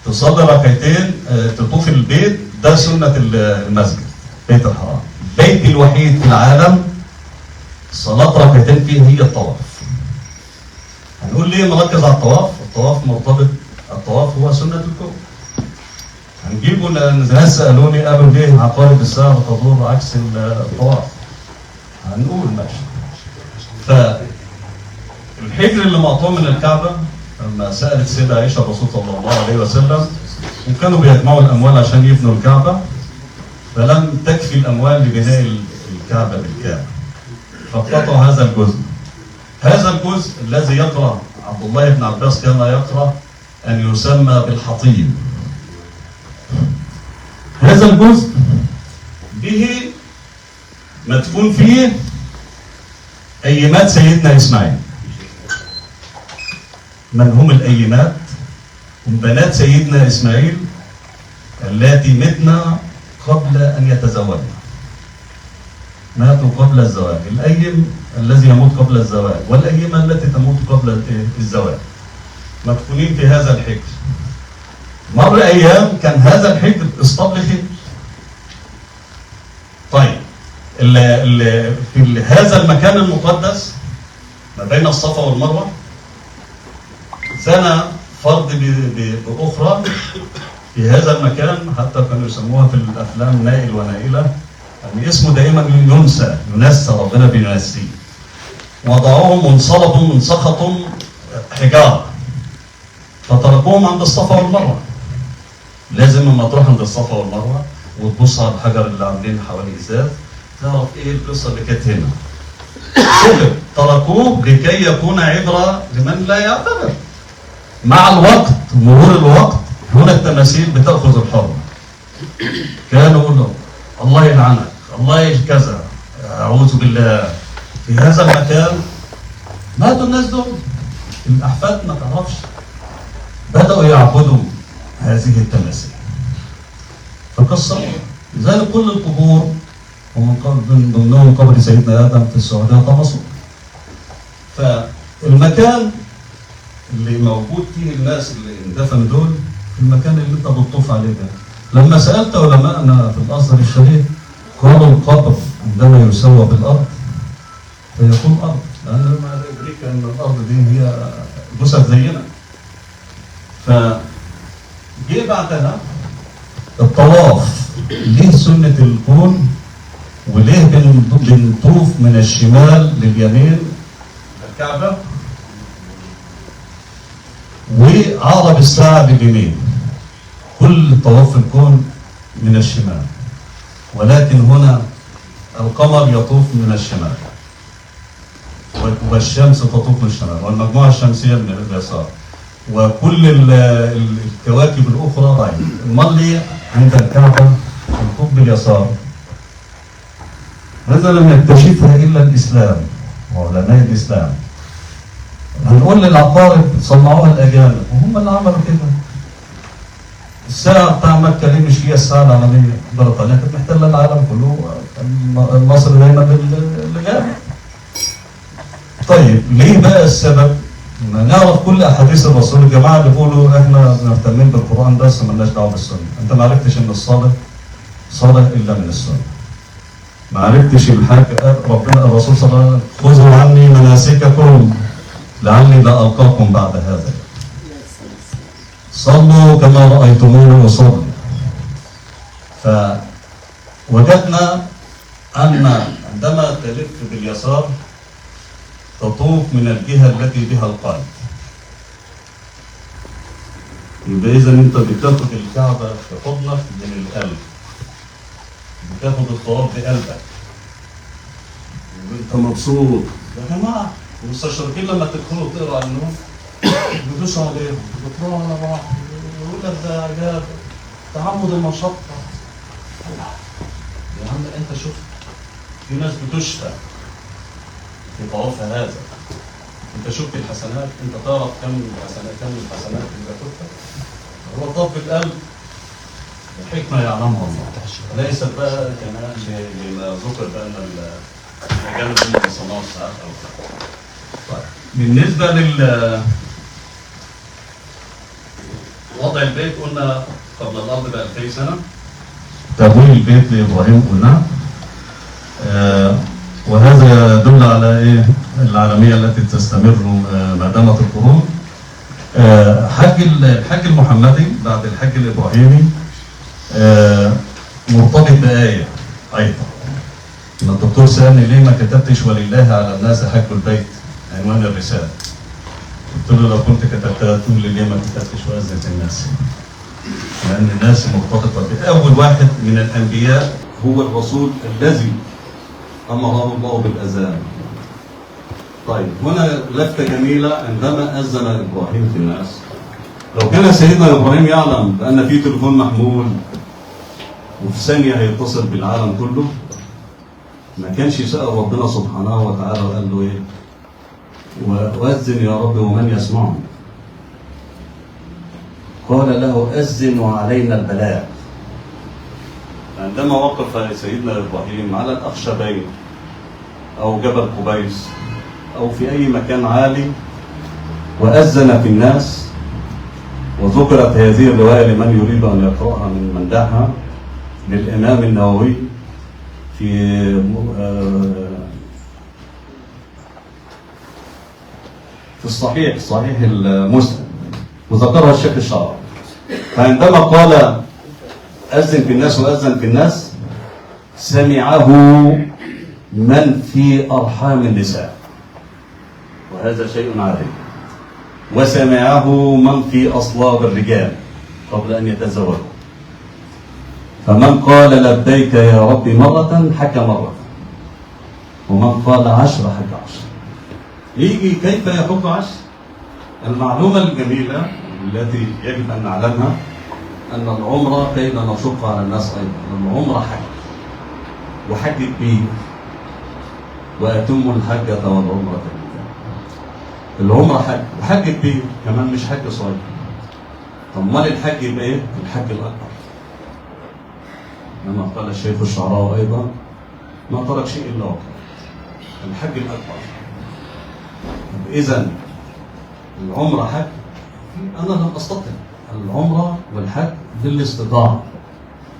تصلي ركعتين تطوف البيت، ده سنة المسجد بيت الحرام. البيت الوحيد في العالم صلاة ركعتين فيه هي الطواف. هنقول ليه مركز على الطواف؟ الطواف مرتبط، الطواف هو سنة الكون. هنجيبه لأن ناس سألوني قالوا ليه عقارب الساعة بتدور عكس الطواف. هنقول ماشي. فالحجر اللي مقطوع من الكعبة، لما سألت السيدة عائشة الرسول صلى الله عليه وسلم، وكانوا بيجمعوا الأموال عشان يبنوا الكعبة، فلم تكفي الأموال لبناء الكعبة بالكامل، فاقتطعوا هذا الجزء. هذا الجزء الذي يقرأ عبد الله بن عباس كان يقرأ أن يسمى بالحطيم. هذا الجزء به مدفون فيه أيمات سيدنا إسماعيل. من هم الأيمات؟ هم بنات سيدنا إسماعيل التي متن قبل أن يتزوجن، ماتوا قبل الزواج. الأيم الذي يموت قبل الزواج، والأيمة التي تموت قبل الزواج، مدفونين في هذا الحجر. مر أيام كان هذا الحجر اسطبل خير. طيب في هذا المكان المقدس ما بين الصفا والمروة زنى فرد بأخرى في هذا المكان، حتى كانوا يسموها في الأفلام نائل ونائلة، يعني اسمه دائما ينسى، ربنا بينسيه. وضعوهم وانصلبوا من سخط حجارة، فتركوهم عند الصفا والمروة. لازم لما تروح عند الصفا والمروة وتبص على الحجر اللي عاملين حوالي ازاز، تعرف ايه القصة اللي كانت هنا. تركوه لكي يكون عبرة لمن لا يعتبر. مع الوقت، مرور الوقت، هنا التماثيل بتأخذ الحرمة. كانوا يقولوا الله يلعنك، الله كذا، أعوذ بالله. في هذا المكان ماتوا الناس دول، الأحفاد ما تعرفش، بدأوا يعبدوا هذه التماثيل فكسروا. لذلك كل القبور ومن ضمنهم قبر سيدنا آدم في السعودية طمسوا. فالمكان اللي موجود فيه الناس اللي اندفنوا دول في المكان اللي انت بتطوف عليه ده. لما سألت علماءنا في الأزهر الشريف قالوا القبر عندما يسوى بالأرض فيكون أرض، لأن ما يدريك أن الأرض دي هي جثث زينا. فجي بعدها الطواف ليه سنة الكون وليه بنطوف من الشمال لليمين الكعبة وعقرب الساعة باليمين. كل طواف الكون من الشمال، ولكن هنا القمر يطوف من الشمال والشمس تطوف من الشمال والمجموعة الشمسية من اليسار وكل الكواكب الأخرى رايحة. المرلي عند الكعبة تطوف باليسار. هذا لم يكتشفها إلا الإسلام وعلماء الإسلام. هنقول للعقارب صنعوها الأجانب وهم اللي عملوا كده. الساعة بتاع مكة ليه مش هي الساعة العالمية؟ بريطانيا كانت محتلة العالم كله، مصر دايما اللي جاب. طيب ليه بقى السبب؟ نعرف كل أحاديث الرسول. الجماعة اللي بيقولوا احنا مهتمين بالقرآن بس مالناش دعوة بالسنة. أنت ما عرفتش إن الصالح صالح إلا من السنة. ما عرفتش ربنا الرسول صلى الله عليه وسلم خذوا عني مناسككم لعلي لا ألقاكم بعد هذا. صلوا كما رأيتموني أصلي. فوجدنا أن عندما تلف باليسار تطوف من الجهة التي بها القلب. يبقى إذا أنت بتاخد الكعبة في حضنك من القلب، بتاخد الطواف بقلبك وأنت مبسوط. يا جماعة المستشرقين لما تدخلوا تقرأ عنهم بيدوسوا عليهم، بيطلعوا على بعض، يقول لك ده عجاب تعمد المشقة. يا عم أنت شوف في ناس بتشفى في طوافها هذا. أنت شفت الحسنات، أنت تعرف كم الحسنات اللي بتكتب. هو طاف بالقلب الحكمة يعلمها الله، ليست بقى كمان لما ذكر بقى أن الأجانب هم اللي صنعوا الساعات أو كده. طيب بالنسبة وضع البيت قلنا قبل الأرض ب 2000 سنة. تبويب البيت لإبراهيم قلنا. وهذا يدل على إيه؟ العالمية التي تستمر ما دامت القرون. الحج المحمدي بعد الحج الإبراهيمي مرتبط بآية أيضا. الدكتور سألني ليه ما كتبتش ولله على الناس حج البيت عنوان الرسالة. قلت له لو كنت كتبتها تقول لي ليه ما كتبتش وأذن الناس؟ لأن الناس مرتبطة بأول واحد من الأنبياء هو الرسول الذي أمره الله بالأذان. طيب هنا لفتة جميلة عندما أذن إبراهيم في الناس. لو كان سيدنا إبراهيم يعلم بأن في تليفون محمول وفي ثانية هيتصل بالعالم كله ما كانش يسأل ربنا سبحانه وتعالى وقال له إيه؟ وأذن يا رب ومن يسمعني. قال له أذن وعلينا البلاغ. عندما وقف سيدنا إبراهيم على الأخشبين أو جبل قبيس أو في أي مكان عالي وأذن في الناس، وذكرت هذه الرواية لمن يريد أن يقرأها من منداحها للإمام النووي في الصحيح المسلم، وذكرها الشيخ الشعراوي. فعندما قال أذن في الناس وأذن في الناس سمعه من في أرحام النساء، وهذا شيء عادي، وسمعه من في أصلاب الرجال قبل أن يتزوجوا. فمن قال لبيك يا رب مرة حكى مرة، ومن قال 10 حكى 10. يجي كيف يحك 10؟ المعلومة الجميلة التي يجب أن نعلمها أن العمرة كي لا نشق على الناس أيضا، العمرة حج، وحج كبير، وأتم الحجة والعمرة لله. العمرة حج وحج كبير كمان، مش حج صغير. طب امال الحج يبقى ايه؟ الحج الأكبر. كما قال الشيخ الشعراوي أيضا ما ترك شيء إلا وقع. الحج الأكبر. إذا العمرة حج. أنا لم أستطع العمرة والحج للاستطاعة.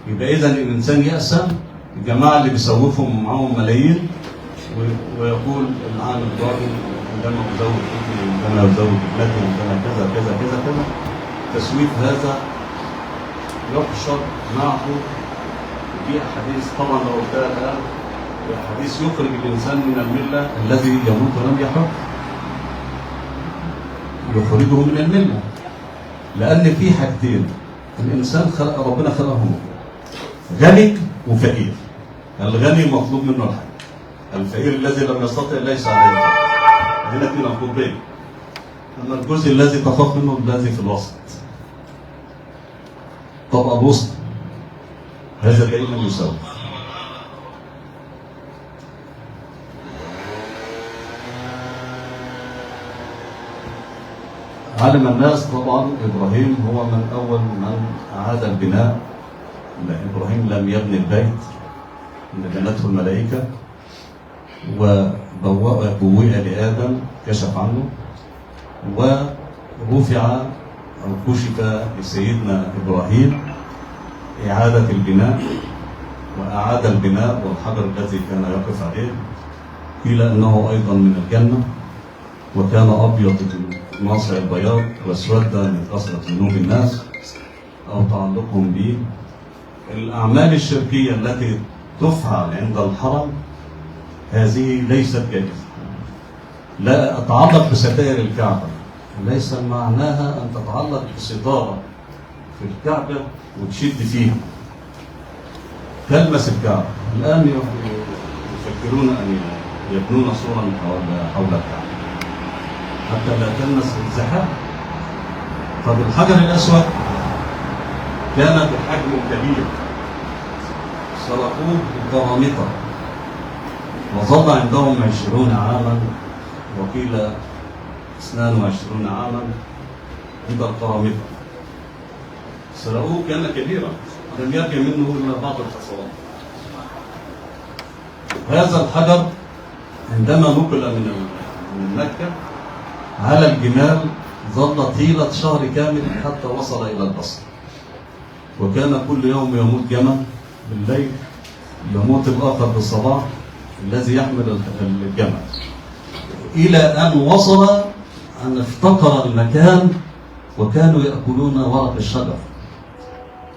يبقى إذا الإنسان يأسم الجماعة اللي بيسوفهم معاهم ملايين ويقول العام القادم عندما أزوج ابني، عندما أزوج ابنتي، عندما كذا كذا كذا كذا. تسويف هذا يحشر معه في أحاديث طبعا لو قلتها الآن، حديث يخرج الإنسان من الملة الذي يموت ولم يحج، يخرجه من الملة. لأن في حاجتين الإنسان خلق، ربنا خلقه غني وفقير. الغني مطلوب منه الحج، الفقير الذي لم يستطع ليس عليه الحج. هنا في مطلوبين، أما الجزء الذي تخاف منه الذي في الوسط، طبقة الوسط، هذا دائما يساوي. علم الناس طبعا إبراهيم هو من أول من أعاد البناء. إبراهيم لم يبني البيت، بنته الملائكة، وبوئ لآدم كشف عنه، ورفع أو كشف لسيدنا إبراهيم إعادة البناء، وأعاد البناء. والحجر الذي كان يقف عليه قيل أنه أيضا من الجنة، وكان أبيض ناصع البياض واسود من كثرة ذنوب الناس أو تعلقهم به. الأعمال الشركية التي تفعل عند الحرم هذه ليست جائزة. لا أتعلق بستائر الكعبة، ليس معناها أن تتعلق بستارة في الكعبة وتشد فيها تلمس الكعبة. الآن يفكرون أن يبنون سورا حول الكعبة حتى لا تلمس الزحام. طب الحجر الأسود كان بحجم كبير، سرقوه القرامطة وظل عندهم 20 عاما، وقيل 22 عاما عند القرامطة. سرقوه، كان كبيرا، لم يبقى منه إلا بعض الحصوات. هذا الحجر عندما نقل من مكة على الجمال ظل طيلة شهر كامل حتى وصل إلى البصرة، وكان كل يوم يموت جمل بالليل، يموت الآخر بالصباح الذي يحمل الجمل، إلى أن وصل أن افتقر المكان وكانوا يأكلون ورق الشجر.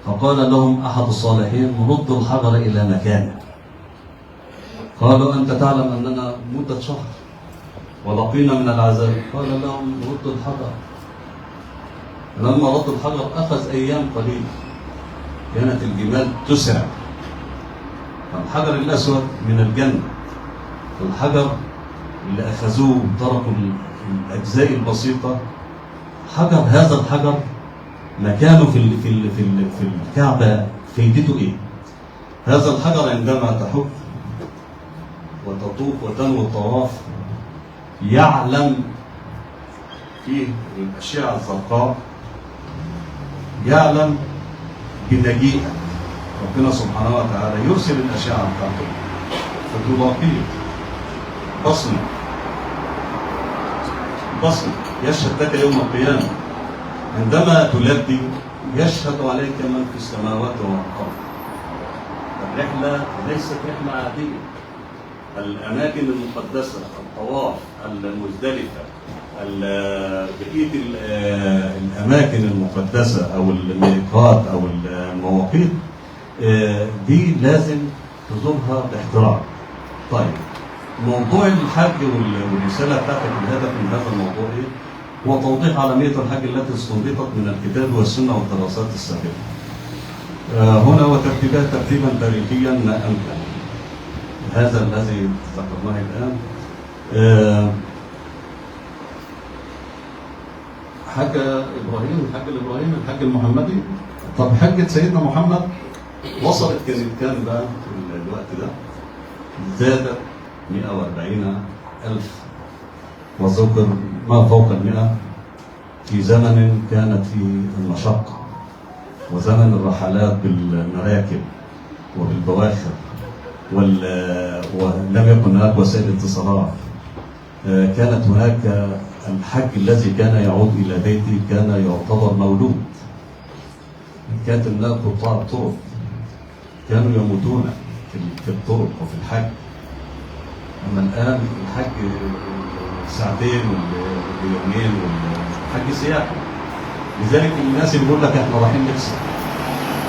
فقال لهم أحد الصالحين: ردوا الحجر إلى مكانه. قالوا: أنت تعلم أننا مدة شهر ولقينا من العذاب. قال لهم: ردوا الحجر. لما ردوا الحجر أخذ أيام قليلة، كانت الجمال تسرع. فالحجر الأسود من الجنة، الحجر اللي أخذوه تركوا الأجزاء البسيطة. هذا الحجر مكانه في الكعبة فايدته إيه؟ هذا الحجر عندما تحف وتطوف وتنوي الطواف يعلم فيه الأشعة الزرقاء، يعلم بمجيئك. ربنا سبحانه وتعالى يرسل الأشعة بتاعته فتلاقيه بصمة يشهد لك يوم القيامة. عندما تلبي يشهد عليك من في السماوات والأرض. الرحلة ليست رحلة عادية. الأماكن المقدسة، الطواف، المزدلفة، بقية الأماكن المقدسة أو الميقات أو المواقيت دي لازم تزورها باحترام. طيب، موضوع الحج والرسالة بتاعتك، الهدف من هذا الموضوع إيه؟ هو توضيح عالمية الحج التي استنبطت من الكتاب والسنة والدراسات السابقة. هنا وترتيبها ترتيبا تاريخيا ما أمكن. هذا الذي ذكرناه الآن. حج إبراهيم، الحج المحمدي. طب حجة سيدنا محمد وصلت كان بقى في الوقت ده؟ زادت 140,000 وذكر ما فوق 100 في زمن كانت فيه المشقة وزمن الرحلات بالمراكب وبالبواخر، ولم يكن هناك وسائل اتصالات. كانت هناك الحج الذي كان يعود إلى بيته كان يعتبر مولود. كانت الناس قطاع الطرق كانوا يموتون في الطرق وفي الحج. أما الآن الحج ساعتين ويومين، والحج سياحي. لذلك الناس اللي بيقول لك احنا رايحين نكسب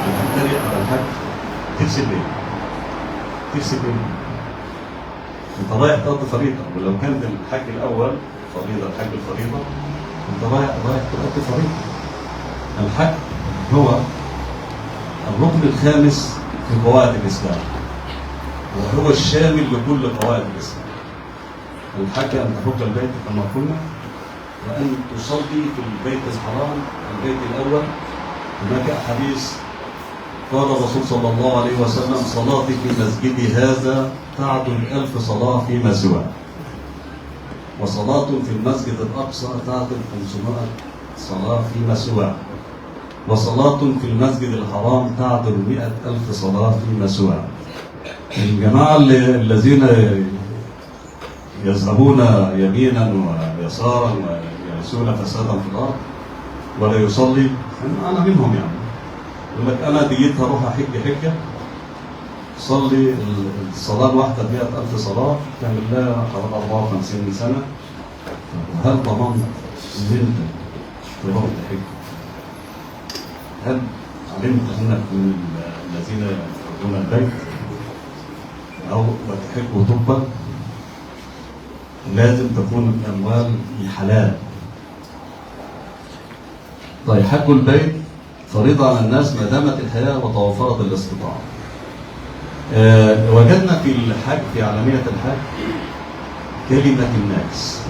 وتتريق على الحج، تغسل ليه؟ تغسل ليه؟ انت رايح تقضي فريضه، ولو كان الحج الاول فريضه، الحج الفريضه انت رايح تقضي فريضه. الحج هو الركن الخامس في قواعد الاسلام، وهو الشامل لكل قواعد الاسلام. الحج ان تحج البيت كما قلنا، وان تصلي في البيت الحرام البيت الاول. هناك احاديث قال الرسول صلى الله عليه وسلم: صلاتي في مسجدي هذا تعدل 1000 صلاة فيما سواه، وصلاة في المسجد الأقصى تعدل 500 صلاة فيما سواه، وصلاة في المسجد الحرام تعدل 100,000 صلاة فيما سواه. الجماعة الذين يذهبون يمينا ويسارا ويعيشون فسادا في الأرض ولا يصلي، أنا منهم يعني. يقول لك أنا ديتها أروح أحج حجة، صلي الصلاة الواحدة 100,000 صلاة، تعمل لها حوالي 54 سنة. هل ضمنت إن أنت تروح تحج؟ هل علمت أنك من الذين يحجون البيت أو وتحج وتقبل؟ لازم تكون الأموال الحلال. طيب، حج البيت فريضة على الناس ما دامت الحياة وتوفرت الاستطاعة. وجدنا في الحج، في علامية الحج، كلمة الناس.